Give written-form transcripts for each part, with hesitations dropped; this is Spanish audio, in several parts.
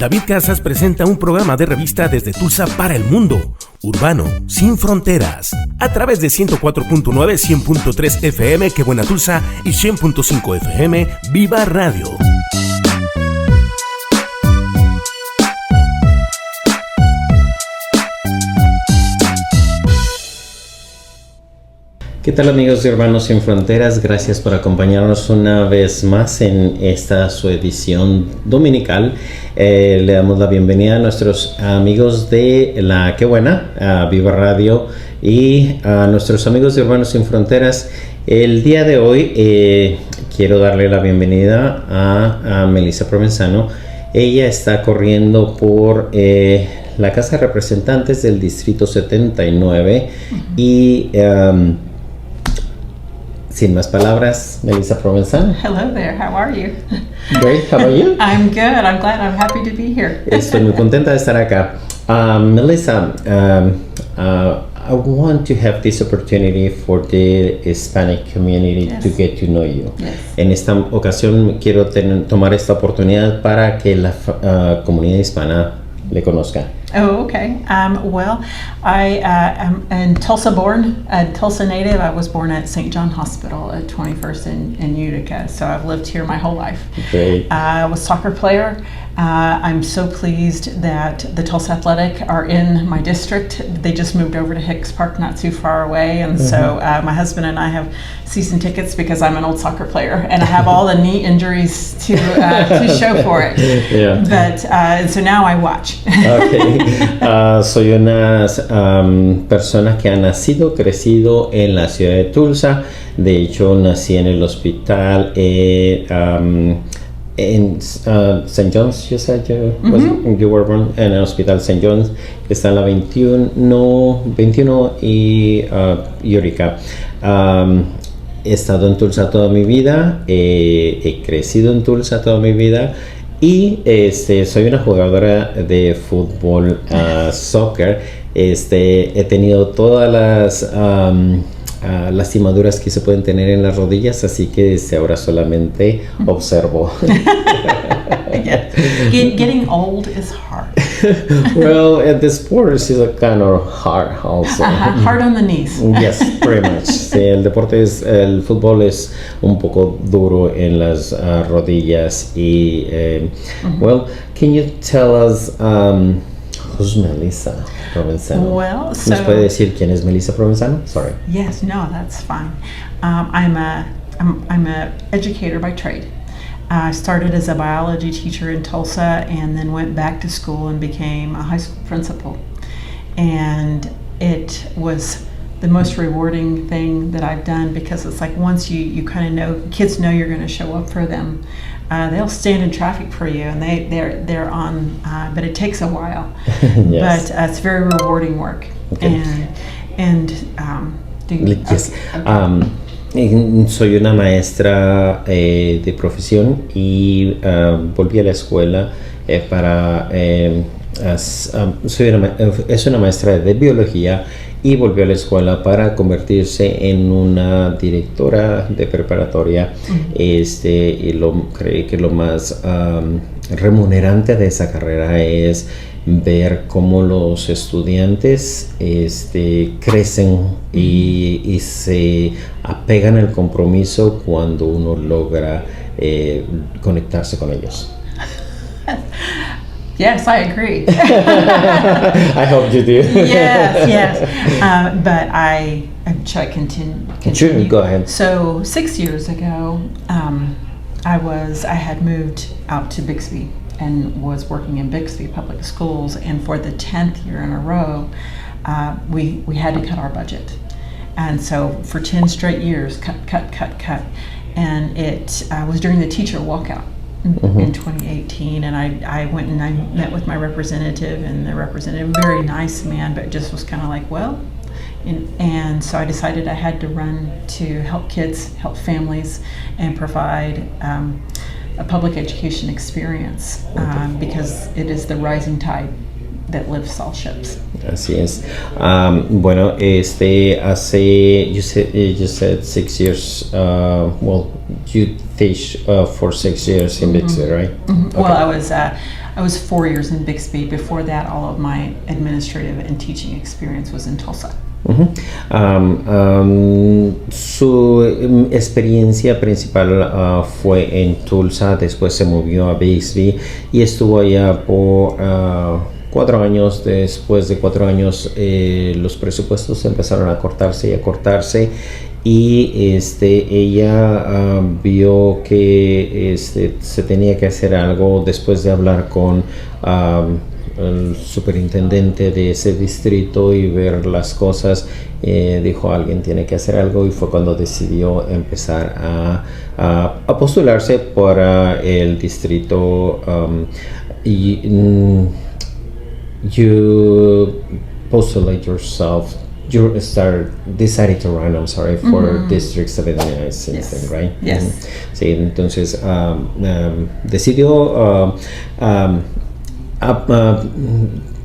David Casas presenta un programa de revista desde Tulsa para el mundo, urbano, sin fronteras, a través de 104.9, 100.3 FM, Que Buena Tulsa, y 100.5 FM, Viva Radio. ¿Qué tal, amigos de Urbanos Sin Fronteras? Gracias por acompañarnos una vez más en esta su edición dominical. Le damos la bienvenida a nuestros amigos de la Qué Buena, a Viva Radio, y a nuestros amigos de Urbanos Sin Fronteras. El día de hoy quiero darle la bienvenida a Melissa Provenzano. Ella está corriendo por la Casa de Representantes del Distrito 79 y... sin más palabras, Melissa Provenzano. Hello there, how are you? Great, how are you? I'm good, I'm glad, I'm happy to be here. Estoy muy contenta de estar acá. Melissa, I want to have this opportunity for the Hispanic community to get to know you. Yes. En esta ocasión quiero tomar esta oportunidad para que la comunidad hispana le conozca. Oh, okay. Well, I am in Tulsa born, a Tulsa native. I was born at St. John Hospital at 21st in Utica, so I've lived here my whole life. Great. I was a soccer player. I'm so pleased that the Tulsa Athletic are in my district. They just moved over to Hicks Park, not too far away, and so my husband and I have season tickets because I'm an old soccer player and I have all the knee injuries to show for it. Yeah. But so now I watch. Okay. Soy una persona que ha nacido, crecido en la ciudad de Tulsa. De hecho, nací en el hospital en St. John's. You said you were born en el hospital St. John's, que está en la 21 y Utica. He estado en Tulsa toda mi vida, he crecido en Tulsa toda mi vida. Y soy una jugadora de fútbol, soccer. He tenido todas las lastimaduras que se pueden tener en las rodillas, así que ahora solamente observo. Yeah. Getting old is hard. Well, the sports is kind of hard also. Hard on the knees. Yes, pretty much. Sí, el fútbol es un poco duro en las rodillas. Y, well, can you tell us who's Melissa Provenzano? Well, ¿Nos puede decir quién es Melissa Provenzano? Sorry. Yes, no, that's fine. I'm a educator by trade. I started as a biology teacher in Tulsa and then went back to school and became a high school principal. And it was the most rewarding thing that I've done because it's like once you kind of know, kids know you're going to show up for them. They'll stand in traffic for you and they're on, but it takes a while. Yes. But it's very rewarding work. Okay. Yes. Soy una maestra de profesión y volví a la escuela es una maestra de biología y volvió a la escuela para convertirse en una directora de preparatoria. Y creí que lo más remunerante de esa carrera es ver cómo los estudiantes crecen y se apegan al compromiso cuando uno logra conectarse con ellos. Yes, I agree. I hope you do. Yes. But should I continue? Sure, go ahead. So 6 years ago, I had moved out to Bixby and was working in Bixby Public Schools, and for the 10th year in a row, we had to cut our budget. And so for 10 straight years, cut. And it was during the teacher walkout in 2018, and I went and I met with my representative, and the representative, very nice man, but just was kind of like, well, and so I decided I had to run to help kids, help families, and provide a public education experience because it is the rising tide that lifts all ships. Así es. Bueno, hace, you said 6 years, well, you teach for 6 years in Bixby, right? Mm-hmm. Okay. Well, I was 4 years in Bixby. Before that, all of my administrative and teaching experience was in Tulsa. Su experiencia principal fue en Tulsa, después se movió a Bixby y estuvo allá por 4 años. Después de 4 años los presupuestos empezaron a cortarse y ella vio que se tenía que hacer algo. Después de hablar con el superintendente de ese distrito y ver las cosas, dijo alguien tiene que hacer algo, y fue cuando decidió empezar a postularse para el distrito. You postulate yourself, you decided to run, for District 79, Yes. right? Yes. Sí, entonces decidió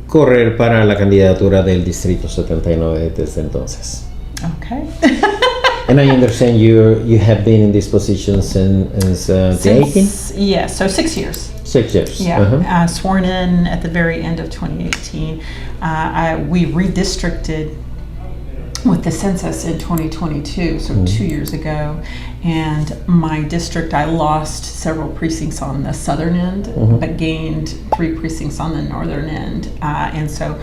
correr para la candidatura del Distrito 79 desde entonces. Okay. And I understand you have been in this position since the 18th? Yeah, so 6 years. 6 years. Yeah, sworn in at the very end of 2018. We redistricted with the census in 2022, so 2 years ago, and my district, I lost several precincts on the southern end, but gained 3 precincts on the northern end, and so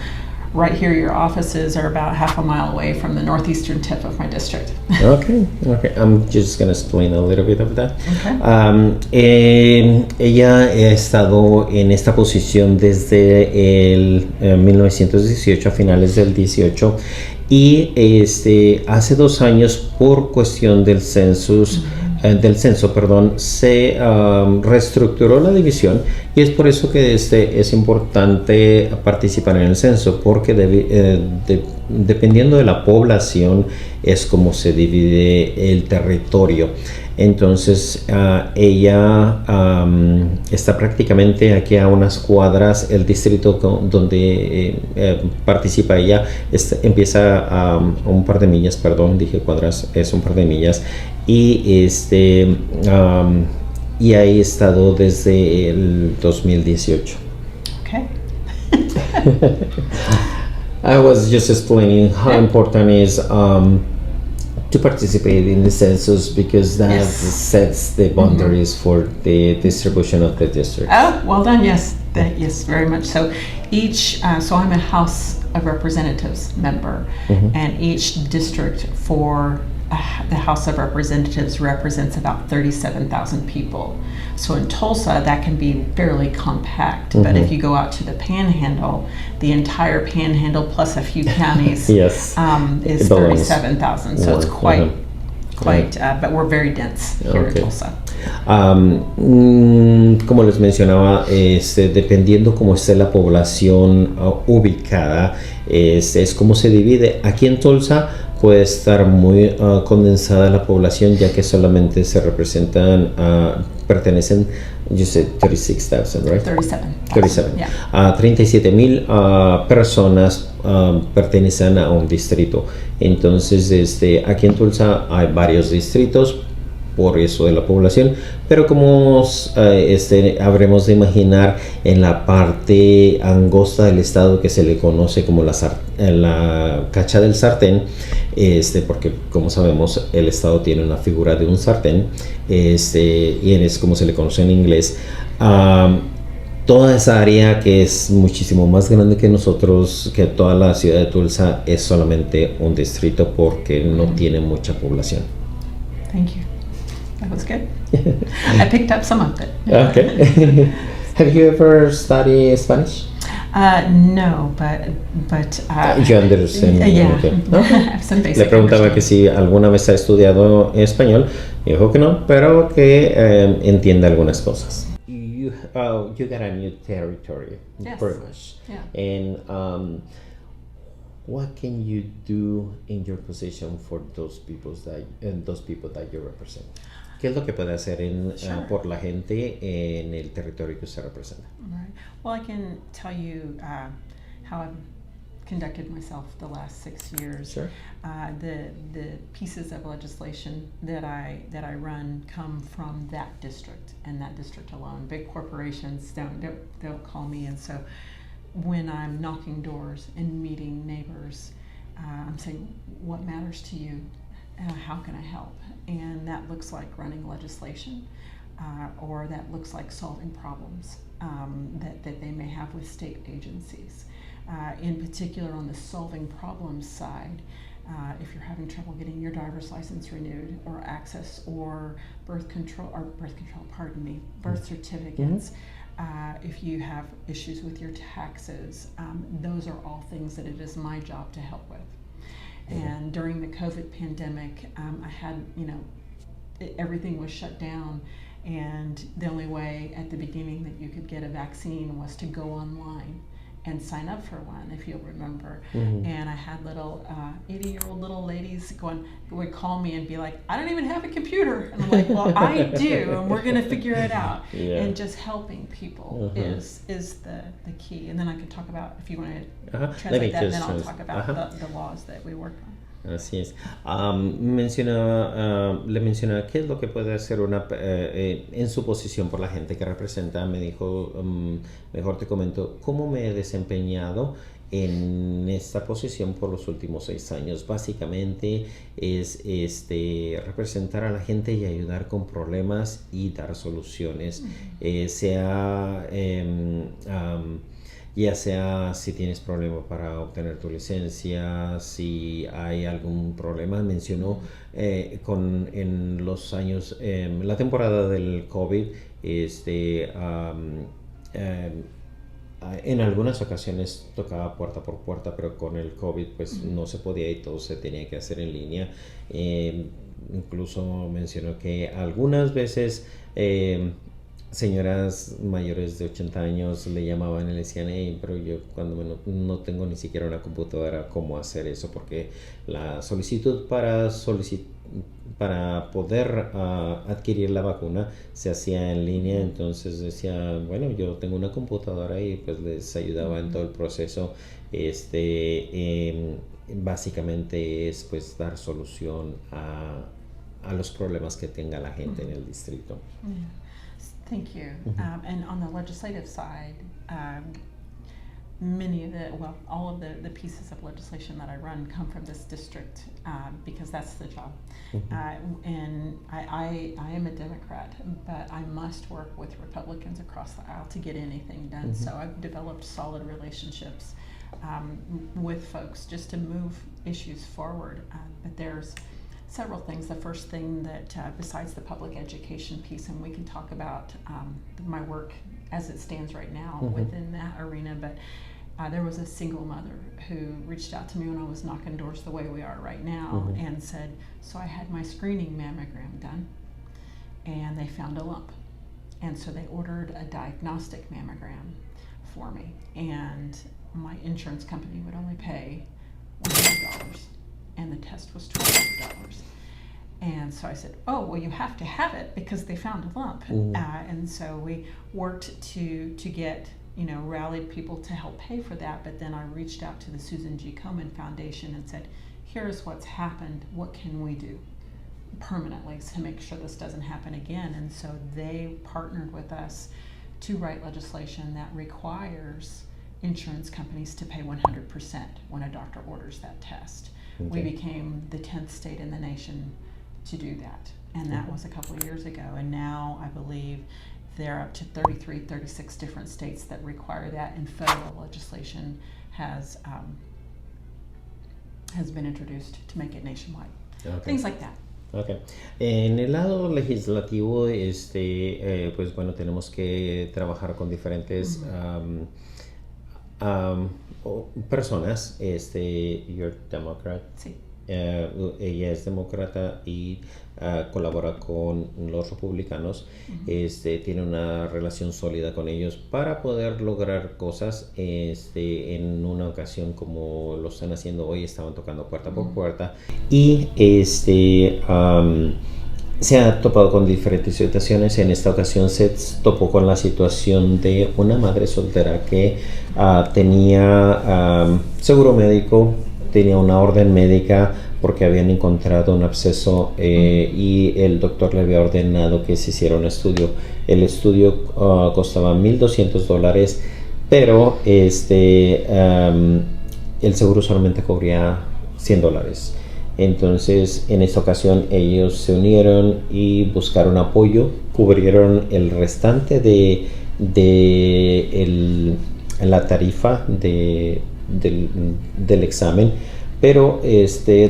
right here your offices are about half a mile away from the northeastern tip of my district. Okay. I'm just going to explain a little bit of that. Okay. Ella ha estado en esta posición desde el 1918, a finales del 18, y hace 2 años, por cuestión del censo, se reestructuró la división, y es por eso que es importante participar en el censo, porque dependiendo de la población es como se divide el territorio. Entonces ella está prácticamente aquí a unas cuadras. El distrito donde participa ella empieza a un par de millas, perdón, dije cuadras, es un par de millas, y y ahí he estado desde el 2018. Okay. I was just explaining how important it is to participate in the census, because that sets the boundaries for the distribution of the district. Oh, well done. Yes, yes, very much so. So I'm a House of Representatives member, and each district for the House of Representatives represents about 37,000 people. So in Tulsa, that can be fairly compact. But if you go out to the Panhandle, the entire Panhandle plus a few counties is 37,000. So it's quite. But we're very dense here in Tulsa. Como les mencionaba, dependiendo cómo esté la población ubicada, es como se divide. Aquí en Tulsa puede estar muy condensada la población, ya que solamente se pertenecen, you said 36,000, right? 37. Yeah. 37,000 personas pertenecen a un distrito. Entonces, aquí en Tulsa hay varios distritos, por eso de la población, pero como habremos de imaginar, en la parte angosta del estado, que se le conoce como la cacha del sartén, porque como sabemos el estado tiene una figura de un sartén, y es como se le conoce en inglés. Toda esa área, que es muchísimo más grande que nosotros, que toda la ciudad de Tulsa, es solamente un distrito porque no tiene mucha población. Thank you. That was good. I picked up some of it. Okay. Have you ever studied Spanish? No, but you understand. Yeah. Okay. Some basic Le preguntaba que si alguna vez ha estudiado español. Dijo que no, pero que entiende algunas cosas. You got a new territory, yes. pretty much. Yeah. And what can you do in your position for those people that you represent? ¿Qué es lo que puede hacer por la gente en el territorio que usted representa? Right. Well, I can tell you how conducted myself the last 6 years. Sure. The pieces of legislation that I run come from that district and that district alone. Big corporations don't call me, and so when I'm knocking doors and meeting neighbors, I'm saying, what matters to you? How can I help? And that looks like running legislation, or that looks like solving problems that they may have with state agencies. In particular, on the solving problems side, if you're having trouble getting your driver's license renewed, or access, or birth certificates, if you have issues with your taxes, those are all things that it is my job to help with. And during the COVID pandemic, I had, everything was shut down, and the only way at the beginning that you could get a vaccine was to go online and sign up for one, if you'll remember. And I had little 80-year-old little ladies would call me and be like, I don't even have a computer. And I'm like, well, I do, and we're gonna figure it out. And just helping people is the key. And then I can talk about, if you want to translate that, then I'll talk about the laws that we work on. Así es. Le mencionaba qué es lo que puede hacer en su posición por la gente que representa. Me dijo, mejor te comento cómo me he desempeñado en esta posición por los últimos 6 años. Básicamente es representar a la gente y ayudar con problemas y dar soluciones, ya sea si tienes problemas para obtener tu licencia, si hay algún problema. Mencionó en los años, la temporada del COVID, en algunas ocasiones tocaba puerta por puerta, pero con el COVID pues no se podía y todo se tenía que hacer en línea. Incluso mencionó que algunas veces señoras mayores de 80 años le llamaban y le decían, hey, pero yo cuando no tengo ni siquiera una computadora, ¿cómo hacer eso? Porque la solicitud para poder adquirir la vacuna se hacía en línea. Entonces decía, bueno, yo tengo una computadora, y pues les ayudaba en todo el proceso. Básicamente es pues dar solución a los problemas que tenga la gente en el distrito. Thank you. And on the legislative side, all of the pieces of legislation that I run come from this district, because that's the job. And I am a Democrat, but I must work with Republicans across the aisle to get anything done. So I've developed solid relationships with folks just to move issues forward. But there's several things. The first thing that, besides the public education piece, and we can talk about my work as it stands right now within that arena, but there was a single mother who reached out to me when I was knocking doors the way we are right now, and said, so I had my screening mammogram done, and they found a lump. And so they ordered a diagnostic mammogram for me, and my insurance company would only pay $100. And the test was $1,200. And so I said, oh, well, you have to have it because they found a lump. And so we worked to get, rallied people to help pay for that. But then I reached out to the Susan G. Komen Foundation and said, here's what's happened. What can we do permanently to make sure this doesn't happen again? And so they partnered with us to write legislation that requires insurance companies to pay 100% when a doctor orders that test. We became the 10th state in the nation to do that, and that was a couple of years ago. And now I believe they're up to 33, 36 different states that require that, and federal legislation has been introduced to make it nationwide. Things like that. Okay. En el lado legislativo, pues bueno, tenemos que trabajar con diferentes personas. You're Democrat. Sí. Ella es demócrata y colabora con los republicanos. Tiene una relación sólida con ellos para poder lograr cosas. En una ocasión, como lo están haciendo hoy, estaban tocando puerta por puerta, y se ha topado con diferentes situaciones. En esta ocasión se topó con la situación de una madre soltera que tenía seguro médico, tenía una orden médica porque habían encontrado un absceso y el doctor le había ordenado que se hiciera un estudio. El estudio costaba $1,200, pero el seguro solamente cubría $100. Entonces, en esta ocasión ellos se unieron y buscaron apoyo, cubrieron el restante de la tarifa del examen, pero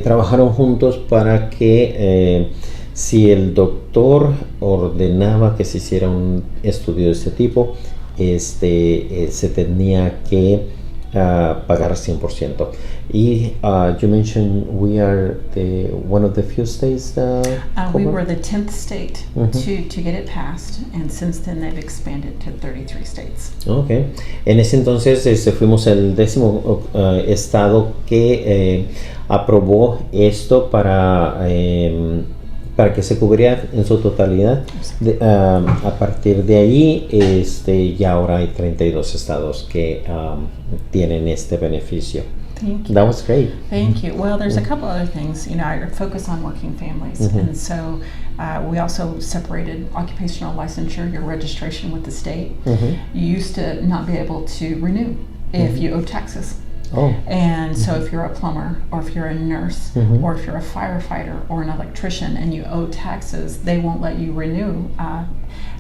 trabajaron juntos para que si el doctor ordenaba que se hiciera un estudio de este tipo, se tenía que pagar 100%. Y you mentioned we are one of the few states we were the 10th state to get it passed, and since then they've expanded to 33 states. Okay. En ese entonces fuimos el 10º estado que aprobó esto para que se cubriera en su totalidad. A partir de ahí, ya ahora hay 32 estados que tienen este beneficio. Thank you. That was great. Thank you. Well, there's a couple other things. I focus on working families, and so we also separated occupational licensure, your registration with the state. You used to not be able to renew if you owe taxes. Oh. And so if you're a plumber, or if you're a nurse, or if you're a firefighter or an electrician and you owe taxes, they won't let you renew.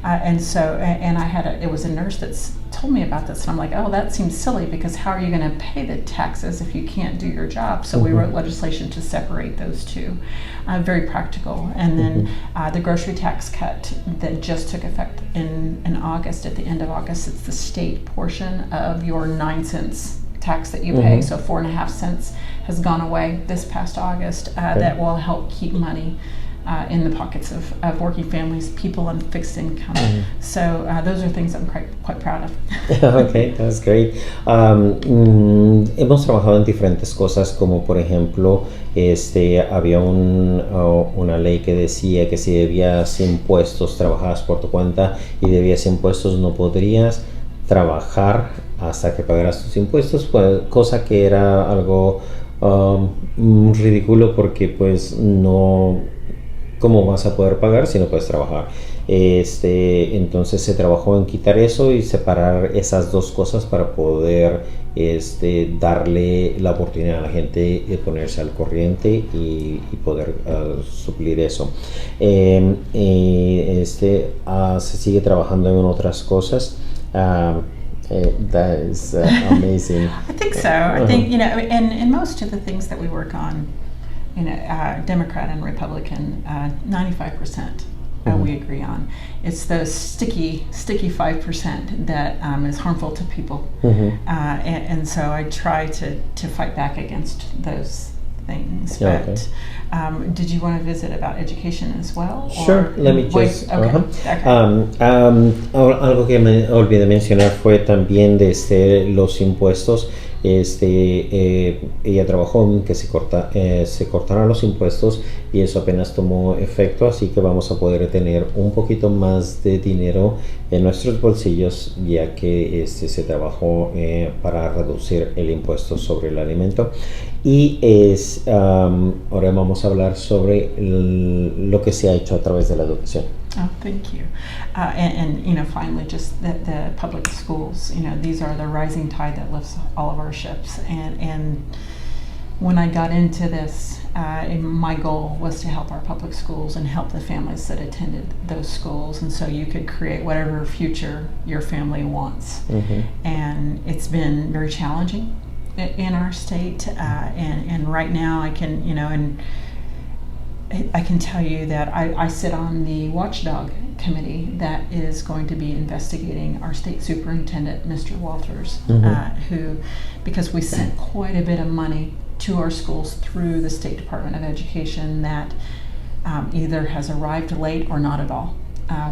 And it was a nurse that's told me about this, and I'm like, oh, that seems silly, because how are you going to pay the taxes if you can't do your job? So we wrote legislation to separate those two. Very practical. And then the grocery tax cut that just took effect in August, at the end of August, it's the state portion of your 9 cents tax that you pay. So 4.5 cents has gone away this past August. That will help keep money in the pockets of working families, people on fixed income. So those are things I'm quite proud of. Okay, that's great. Hemos trabajado en diferentes cosas, como por ejemplo, había una ley que decía que si debías impuestos, trabajabas por tu cuenta y debías impuestos, no podrías trabajar hasta que pagaras tus impuestos, pues, cosa que era algo ridículo, porque pues no, ¿cómo vas a poder pagar si no puedes trabajar? Entonces se trabajó en quitar eso y separar esas dos cosas para poder darle la oportunidad a la gente de ponerse al corriente y poder suplir eso. Se sigue trabajando en otras cosas. That is amazing. I think so. I think, and most of the things that we work on, Democrat and Republican, 95% we agree on. It's the sticky 5% that is harmful to people. And so I try to fight back against those things. But did you want to visit about education as well? Sure, let me just... Okay. Algo que me olvidé mencionar fue también los impuestos. Ella trabajó en que se cortaran los impuestos, y eso apenas tomó efecto, así que vamos a poder tener un poquito más de dinero en nuestros bolsillos, ya que se trabajó para reducir el impuesto sobre el alimento. Y ahora vamos a hablar sobre lo que se ha hecho a través de la educación. Oh, thank you. And finally, just the public schools, these are the rising tide that lifts all of our ships. And when I got into this, my goal was to help our public schools and help the families that attended those schools. And so you could create whatever future your family wants. And it's been very challenging in our state. And right now I can, I can tell you that I sit on the watchdog committee that is going to be investigating our state superintendent, Mr. Walters, who, because we sent quite a bit of money to our schools through the State Department of Education that either has arrived late or not at all,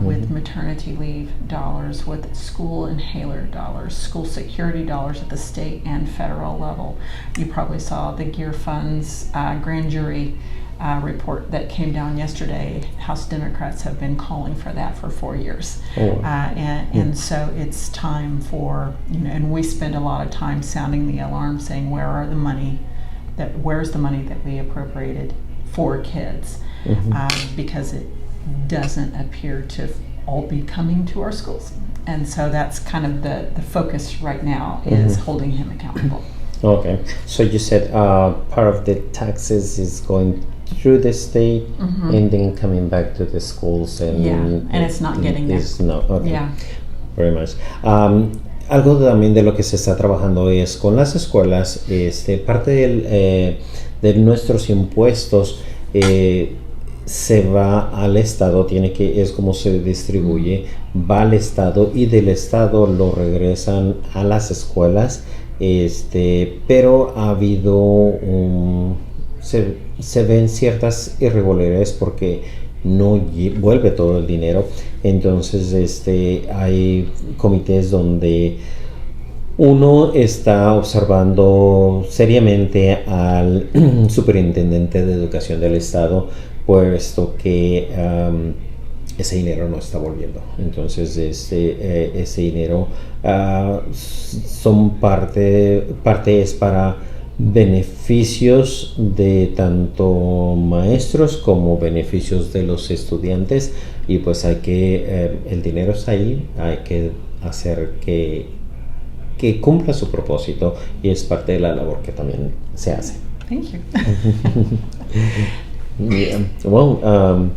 with maternity leave dollars, with school inhaler dollars, school security dollars at the state and federal level. You probably saw the Gear Funds grand jury report that came down yesterday. House Democrats have been calling for that for 4 years. And so it's time for, and we spend a lot of time sounding the alarm, saying where's the money that we appropriated for kids, because it doesn't appear to all be coming to our schools. And so that's kind of the focus right now, is holding him accountable. Okay, so you said part of the taxes is going through the state and then coming back to the schools, and it's not getting there. Okay. Very much. Algo también de lo que se está trabajando es con las escuelas. Parte de nuestros impuestos se va al estado, es como se distribuye, va al estado y del estado lo regresan a las escuelas. Pero ha habido se ven ciertas irregularidades porque no vuelve todo el dinero. Entonces hay comités donde uno está observando seriamente al superintendente de educación del estado, puesto que ese dinero no está volviendo. Entonces ese dinero son parte es para beneficios de tanto maestros como beneficios de los estudiantes, y pues hay que el dinero está ahí, hay que hacer que cumpla su propósito, y es parte de la labor que también se hace. Thank you. Yeah. Well,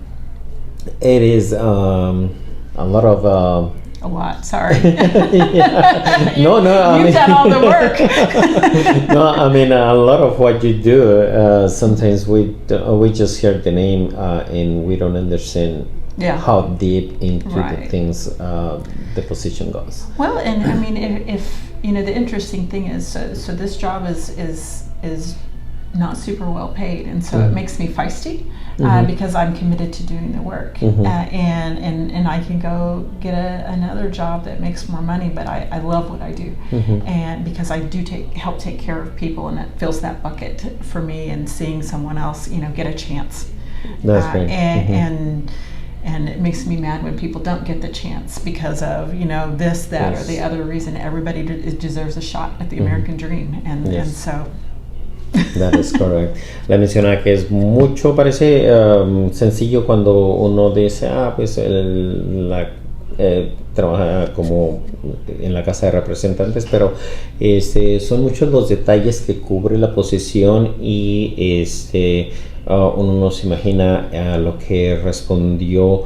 it is a lot of a lot, sorry. No, You've done all the work. No, I mean, a lot of what you do, sometimes we just hear the name and we don't understand how deep into the things the position goes. Well, and I mean, if the interesting thing is, so this job is not super well paid, and so it makes me feisty. Because I'm committed to doing the work, and I can go get another job that makes more money, but I love what I do, and because I do help take care of people, and it fills that bucket for me, and seeing someone else get a chance. That's great. And it makes me mad when people don't get the chance because of this, that, or the other reason. Everybody deserves a shot at the American dream, and so. That is correct. Le menciona que es mucho, parece sencillo cuando uno dice, pues trabaja como en la Casa de Representantes, pero son muchos los detalles que cubre la posición, y uno no se imagina lo que respondió.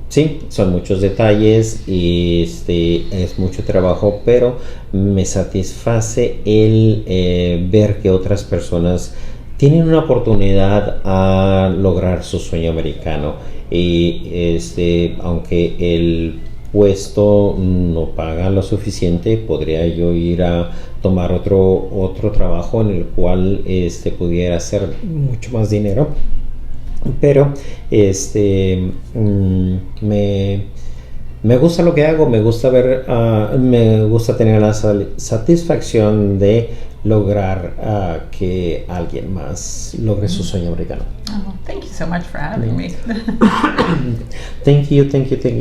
Sí, son muchos detalles y es mucho trabajo, pero me satisface el ver que otras personas tienen una oportunidad a lograr su sueño americano, y aunque el puesto no paga lo suficiente, podría yo ir a tomar otro trabajo en el cual pudiera hacer mucho más dinero. Pero me gusta lo que hago, me gusta ver, me gusta tener la satisfacción de lograr que alguien más logre su sueño americano. Oh, thank you so much for having me. Thank you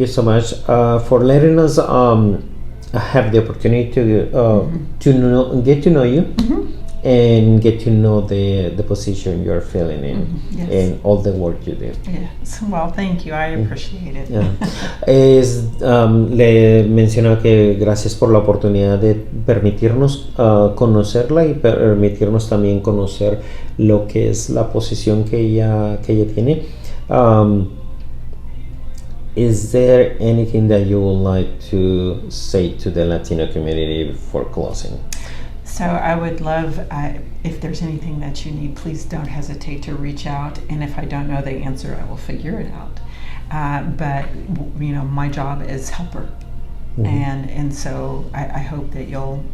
so much for letting us have the opportunity to get to know you. And get to know the position you're filling in, and all the work you do. Yes, well, thank you. I appreciate it. Le menciono que gracias por la oportunidad de permitirnos conocerla, y permitirnos también conocer lo que es la posición que ella tiene. Is there anything that you would like to say to the Latino community before closing? So I would love, if there's anything that you need, please don't hesitate to reach out. And if I don't know the answer, I will figure it out. But my job is helper, and so I hope that you'll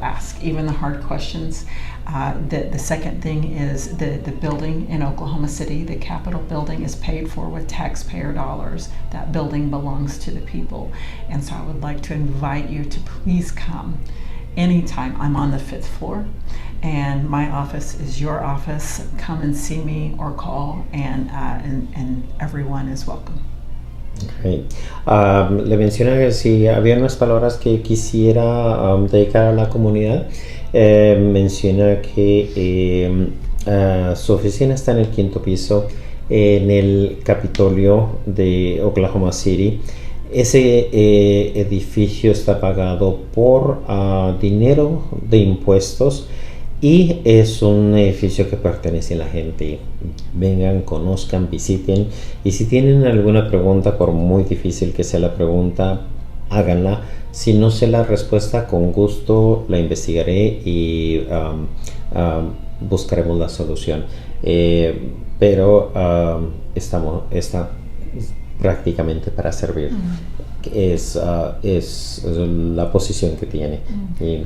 ask even the hard questions. The second thing is the building in Oklahoma City, the Capitol building, is paid for with taxpayer dollars. That building belongs to the people, and so I would like to invite you to please come. Anytime. I'm on the 5th floor, and my office is your office. Come and see me or call, and everyone is welcome. Okay. Le menciona que si había unas palabras que quisiera dedicar a la comunidad. Menciona que su oficina está en el 5º piso, en el Capitolio de Oklahoma City. Ese edificio está pagado por dinero de impuestos y es un edificio que pertenece a la gente. Vengan, conozcan, visiten, y si tienen alguna pregunta, por muy difícil que sea la pregunta, háganla. Si no sé la respuesta, con gusto la investigaré y buscaremos la solución. Pero está prácticamente para servir. Es la posición que tiene. Y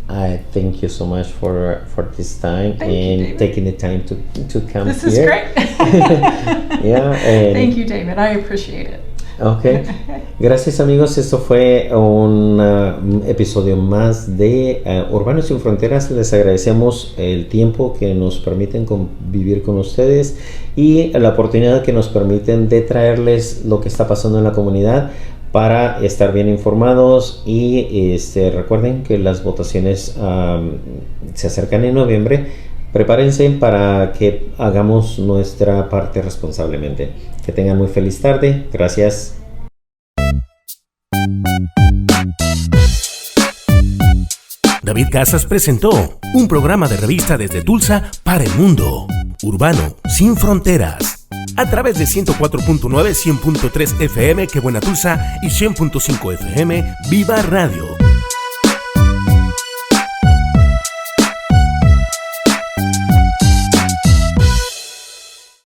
I thank you so much for this time and taking the time to come This here. is great. Yeah, Thank you, David. I appreciate it. Ok, gracias amigos, esto fue un episodio más de Urbanos sin Fronteras. Les agradecemos el tiempo que nos permiten convivir con ustedes y la oportunidad que nos permiten de traerles lo que está pasando en la comunidad para estar bien informados. Y recuerden que las votaciones se acercan en noviembre. Prepárense para que hagamos nuestra parte responsablemente. Que tengan muy feliz tarde. Gracias. David Casas presentó un programa de revista desde Tulsa para el mundo. Urbano, sin fronteras. A través de 104.9, 100.3 FM, Que Buena Tulsa y 100.5 FM, Viva Radio.